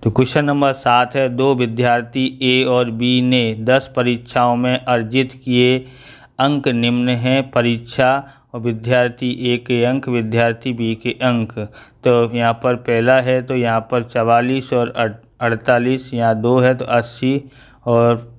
तो question number 7 है, दो विद्यार्थी ए और बी ने 10 परीक्षाओं में अर्जित किए अंक निम्न हैं। परीक्षा और विद्यार्थी ए के अंक, विद्यार्थी बी के अंक। तो यहाँ पर पहला है तो यहाँ पर 44 और 48, यहाँ 2 है तो 80 और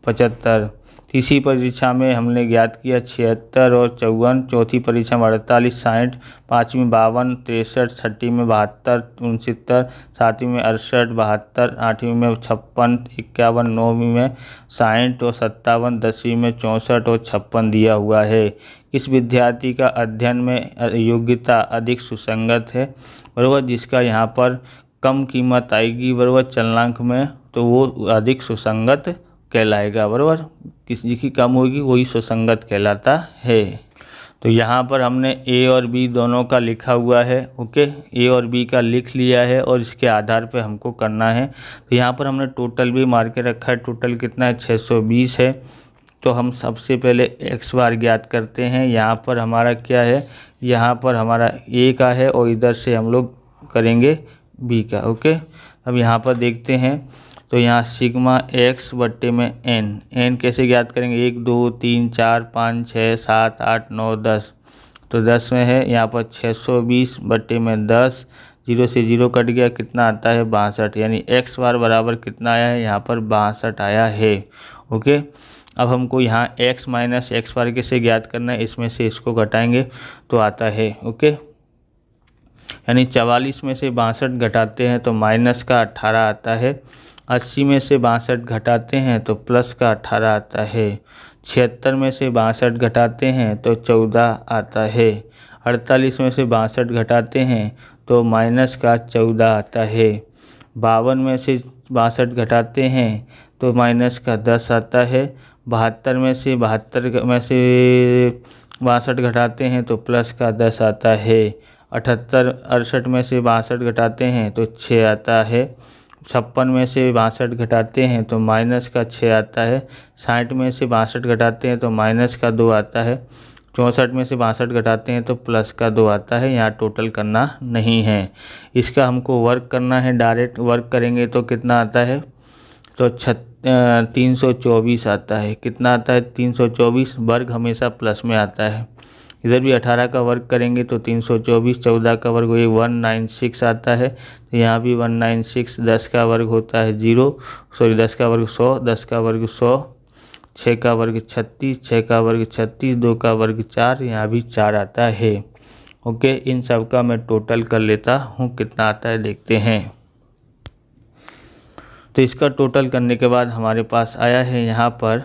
75। तीसरी परीक्षा में हमने ज्ञात किया 76 और 54, चौथी परीक्षा में 48, 60, पाँचवीं 52, 63, छठी में 72, 69, सातवीं में 68, 72, आठवीं में 56, 51, नौवीं में 60 और 57, 10वीं में 64 और 56 दिया हुआ है। किस विद्यार्थी का अध्ययन में योग्यता अधिक सुसंगत है, बराबर, जिसका यहाँ पर कम कीमत आएगी, बराबर, चलनांक में, तो वो अधिक सुसंगत कहलाएगा, बराबर। किसी की कम होगी वही सुसंगत कहलाता है। तो यहाँ पर हमने ए और बी दोनों का लिखा हुआ है, ओके, ए और बी का लिख लिया है और इसके आधार पे हमको करना है। तो यहाँ पर हमने टोटल भी मार के रखा है, टोटल कितना है 620 है। तो हम सबसे पहले एक्स बार ज्ञात करते हैं। यहाँ पर हमारा क्या है, यहाँ पर हमारा ए का है और इधर से हम लोग करेंगे बी का, ओके। अब यहाँ पर देखते हैं तो यहाँ सिग्मा एक्स बट्टे में एन कैसे ज्ञात करेंगे, 1 2 3 4 5 6 7 8 9 10। तो 10 में है, यहाँ पर 620 बट्टे में 10, 0 से 0 कट गया, कितना आता है 62, यानी एक्स बार बराबर कितना आया है, यहाँ पर 62 आया है, ओके। अब हमको यहाँ x माइनस एक्स बार कैसे ज्ञात करना है, इसमें से इसको घटाएंगे तो आता है, ओके। यानी 44 में से 62 घटाते हैं तो माइनस का 18 आता है, 80 में से 62 घटाते हैं तो प्लस का 18 आता है, 76 में से 62 घटाते हैं तो 14 आता है, 48 में से 62 घटाते हैं तो माइनस का 14 आता है, 52 में से 62 घटाते हैं तो माइनस का 10 आता है, 72 में से 62 घटाते हैं तो प्लस का 10 आता है, 68 में से 62 घटाते हैं तो 6 आता है, 56 में से 62 घटाते हैं तो माइनस का 6 आता है, 60 में से 62 घटाते हैं तो माइनस का 2 आता है, 64 में से 62 घटाते हैं तो प्लस का 2 आता है। यहाँ टोटल करना नहीं है, इसका हमको वर्क करना है। डायरेक्ट वर्क करेंगे तो कितना आता है, तो 324 आता है। कितना आता है 324, वर्ग हमेशा प्लस में आता है। इधर भी 18 का वर्ग करेंगे तो 324, 14 का वर्ग वही 196 आता है, तो यहाँ भी 196, 10 का वर्ग होता है 10 का वर्ग 100, 10 का वर्ग 100, 6 का वर्ग 36, 6 का वर्ग 36, 2 का वर्ग 4, यहाँ भी 4 आता है, ओके। इन सब का मैं टोटल कर लेता हूँ, कितना आता है देखते हैं। तो इसका टोटल करने के बाद हमारे पास आया है यहाँ पर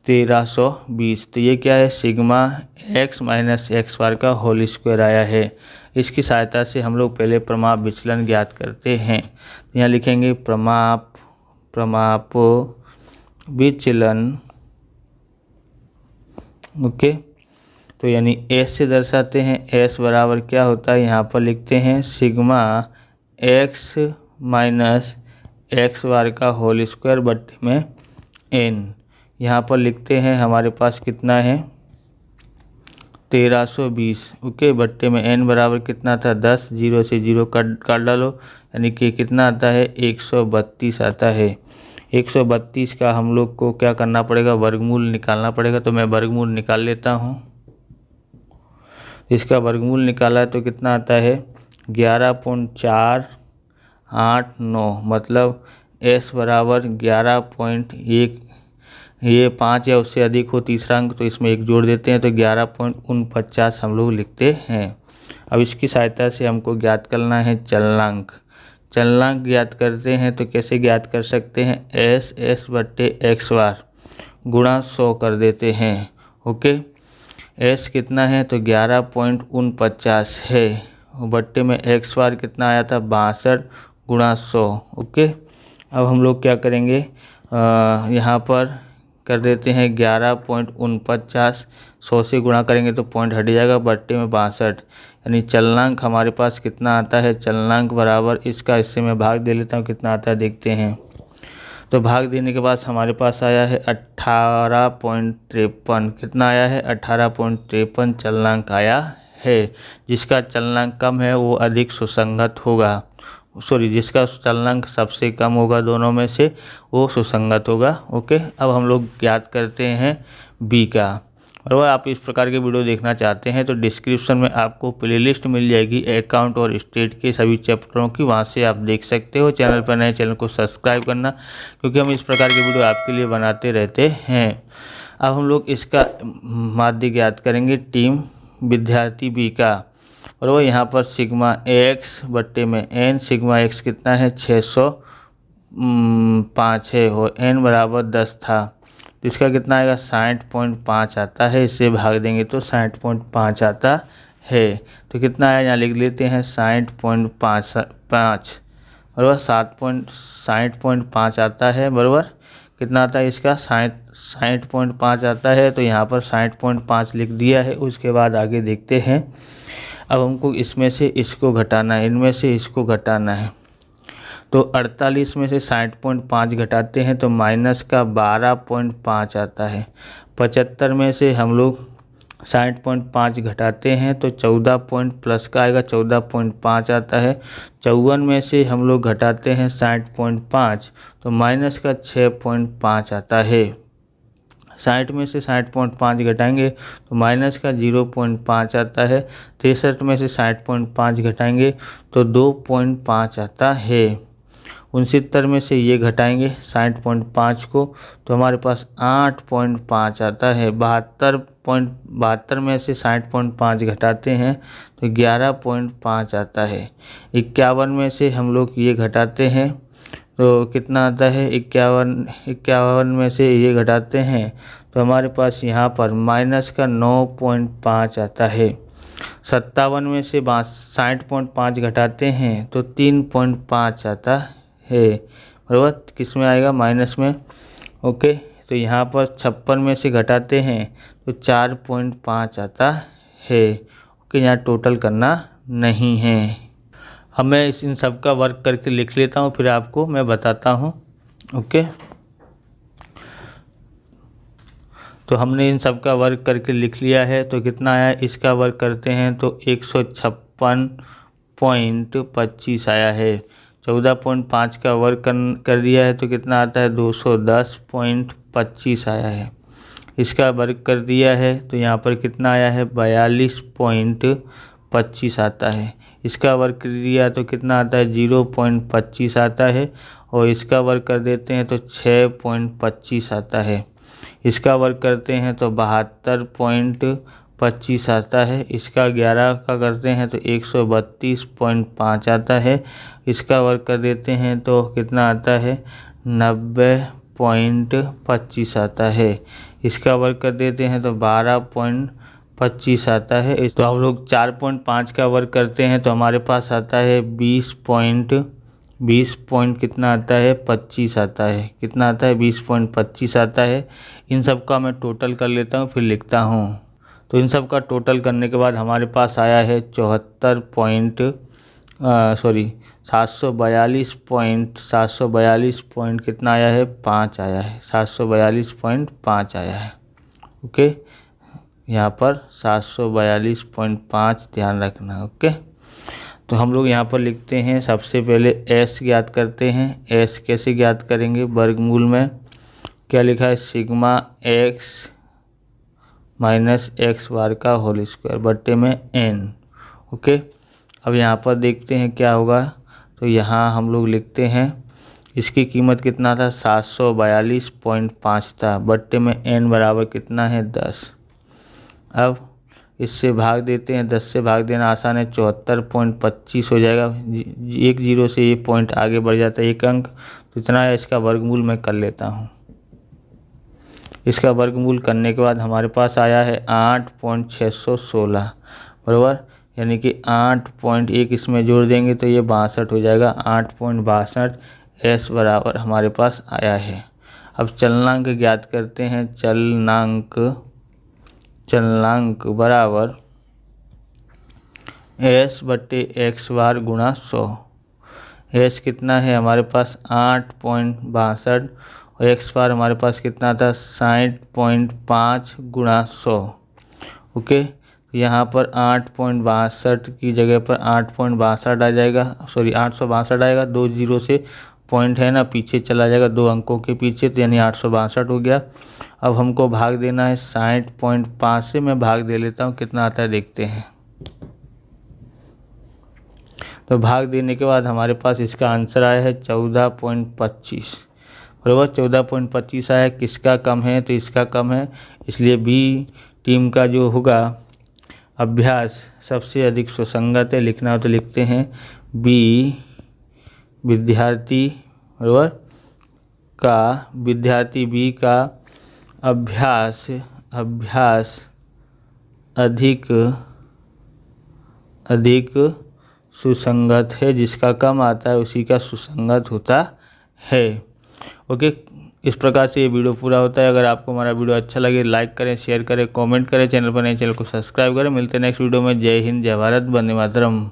1320। तो ये क्या है, सिग्मा एक्स माइनस एक्स बार का होल स्क्वायर आया है। इसकी सहायता से हम लोग पहले प्रमाप विचलन ज्ञात करते हैं। तो यहाँ लिखेंगे प्रमाप विचलन, ओके। तो यानी एस से दर्शाते हैं, एस बराबर क्या होता है, यहाँ पर लिखते हैं सिग्मा एक्स माइनस एक्स बार का होल स्क्वायर बट्टे में एन। यहाँ पर लिखते हैं हमारे पास कितना है 1320, ओके, बट्टे में एन बराबर कितना था 10, 0 से 0 काट डालो, यानी कि कितना आता है 132 आता है। 132 का हम लोग को क्या करना पड़ेगा, वर्गमूल निकालना पड़ेगा। तो मैं वर्गमूल निकाल लेता हूँ। इसका वर्गमूल निकाला तो कितना आता है 11.489, मतलब s बराबर 11.1, ये 5 या उससे अधिक हो तीसरा अंक तो इसमें 1 जोड़ देते हैं, तो 11.49 हम लोग लिखते हैं। अब इसकी सहायता से हमको ज्ञात करना है चलनांक। चलनांक ज्ञात करते हैं तो कैसे ज्ञात कर सकते हैं, एस बट्टे एक्स बार गुणा 100 कर देते हैं, ओके। एस कितना है तो 11.49 है, बट्टे में एक्स बार कितना आया था 62 गुणा 100, ओके। अब हम लोग क्या करेंगे, यहाँ पर कर देते हैं 11.49, 100 से गुणा करेंगे तो पॉइंट हट जाएगा, बट्टे में 62, यानी चलनांक हमारे पास कितना आता है, चलनांक बराबर इसका इससे मैं भाग दे लेता हूँ, कितना आता है देखते हैं। तो भाग देने के बाद हमारे पास आया है 18.53, कितना आया है 18.53 चलनांक आया है। जिसका चलनांक कम है वो अधिक सुसंगत होगा, जिसका चलनांक सबसे कम होगा दोनों में से वो सुसंगत होगा। ओके, अब हम लोग ज्ञात करते हैं बी का। और आप इस प्रकार के वीडियो देखना चाहते हैं तो डिस्क्रिप्शन में आपको प्लेलिस्ट मिल जाएगी अकाउंट और स्टेट के सभी चैप्टरों की, वहाँ से आप देख सकते हो। चैनल पर नए चैनल को सब्सक्राइब करना, क्योंकि हम इस प्रकार के वीडियो आपके लिए बनाते रहते हैं। अब हम लोग इसका माध्य ज्ञात करेंगे टीम विद्यार्थी बी का। और वो यहाँ पर सिग्मा एक्स बट्टे में एन, सिग्मा एक्स कितना है 605 है और एन बराबर 10 था, तो इसका कितना आएगा 60.5 आता है। इससे भाग देंगे तो 60.5 आता है। तो कितना आया यहाँ लिख लेते हैं 60.5 बराबर 60.5 आता है। बराबर कितना आता है इसका 60.5 आता है। तो यहाँ पर 60.5 लिख दिया है। उसके बाद आगे देखते हैं। अब हमको इसमें से इसको घटाना है, इनमें से इसको घटाना है। तो 48 में से 60.5 घटाते हैं तो माइनस का 12.5 आता है। 75 में से हम लोग 60.5 घटाते हैं तो 14 प्लस का आएगा 14.5 आता है। 54 में से हम लोग घटाते हैं 60.5 तो माइनस का 6.5 आता है। 60 में से 60.5 घटाएंगे तो माइनस का 0.5 आता है। 63 में से 60.5 घटाएंगे तो 2.5 आता है। 69 में से ये घटाएंगे 60.5 को तो हमारे पास 8.5 आता है। 72 में से 60.5 घटाते हैं तो 11.5 आता है। 51 में से हम लोग ये घटाते हैं तो कितना आता है 51 में से ये घटाते हैं तो हमारे पास यहाँ पर माइनस का 9.5 आता है। 57 में से 60.5 घटाते हैं तो 3.5 आता है। बराबर किस में आएगा माइनस में। ओके, तो यहाँ पर 56 में से घटाते हैं तो 4.5 आता है। ओके, यहाँ टोटल करना नहीं है। अब मैं इन सब का वर्क करके लिख लेता हूँ, फिर आपको मैं बताता हूँ। ओके, तो हमने इन सब का वर्क करके लिख लिया है। तो कितना आया इसका वर्क करते हैं तो 156.25 आया है। 14.5 का वर्क कर दिया है तो कितना आता है 210.25 आया है। इसका वर्क कर दिया है तो यहाँ पर कितना आया है 42.25 आता है। इसका वर्क कर दिया तो कितना आता है 0.25 आता है। और इसका वर्क कर देते हैं तो 6.25 आता है। इसका वर्क करते हैं तो 72.25 आता है। इसका 11 का करते हैं तो 132.5 आता है। इसका वर्क कर देते हैं तो कितना आता है 90.25 आता है। इसका वर्क कर देते हैं तो 12.25 आता है। तो हम लोग 4.5 का वर्क करते हैं तो हमारे पास आता है 20 कितना आता है 25 आता है। कितना आता है 20.25 आता है। इन सब का मैं टोटल कर लेता हूँ फिर लिखता हूँ। तो इन सब का टोटल करने के बाद हमारे पास आया है 742 पॉइंट कितना आया है 5 आया है। 742.5 आया है। ओके, यहाँ पर 742.5 ध्यान रखना। ओके, तो हम लोग यहाँ पर लिखते हैं सबसे पहले एस ज्ञात करते हैं। एस कैसे ज्ञात करेंगे वर्गमूल में क्या लिखा है सिग्मा एक्स माइनस एक्स बार का होल स्क्वायर बट्टे में एन। ओके, अब यहाँ पर देखते हैं क्या होगा। तो यहाँ हम लोग लिखते हैं इसकी कीमत कितना था 742.5 था बट्टे में एन बराबर कितना है 10। अब इससे भाग देते हैं, 10 से भाग देना आसान है, 74.25 हो जाएगा। एक जीरो से ये पॉइंट आगे बढ़ जाता है एक अंक, तो इतना है। इसका वर्गमूल मैं कर लेता हूँ। इसका वर्गमूल करने के बाद हमारे पास आया है 8.616 बराबर, यानी कि 8.1 इसमें जोड़ देंगे तो ये 62 हो जाएगा। 8.62 एस बराबर हमारे पास आया है। अब चलनांक ज्ञात करते हैं। चलनांक बराबर एस बट्टे एक्स बार गुणा 100। एस कितना है हमारे पास 8.62 और एक्स बार हमारे पास कितना था 60.5 गुणा 100। ओके, यहाँ पर 8.62 की जगह पर 8.62 आ जाएगा, सॉरी 862 आएगा। 2 जीरो से पॉइंट है ना पीछे चला जाएगा 2 अंकों के पीछे, तो यानी 862 हो गया। अब हमको भाग देना है 60.5 से। मैं भाग दे लेता हूँ, कितना आता है देखते हैं। तो भाग देने के बाद हमारे पास इसका आंसर आया है 14.25, बराबर 14.25 आया। किसका कम है? तो इसका कम है, इसलिए बी टीम का जो होगा अभ्यास सबसे अधिक सुसंगत है। लिखना हो तो लिखते हैं बी विद्यार्थी, बराबर का विद्यार्थी बी का अभ्यास अधिक सुसंगत है। जिसका कम आता है उसी का सुसंगत होता है। ओके, इस प्रकार से ये वीडियो पूरा होता है। अगर आपको हमारा वीडियो अच्छा लगे लाइक करें, शेयर करें, कमेंट करें। चैनल पर नए चैनल को सब्सक्राइब करें। मिलते हैं नेक्स्ट वीडियो में। जय हिंद, जय भारत, वंदे मातरम।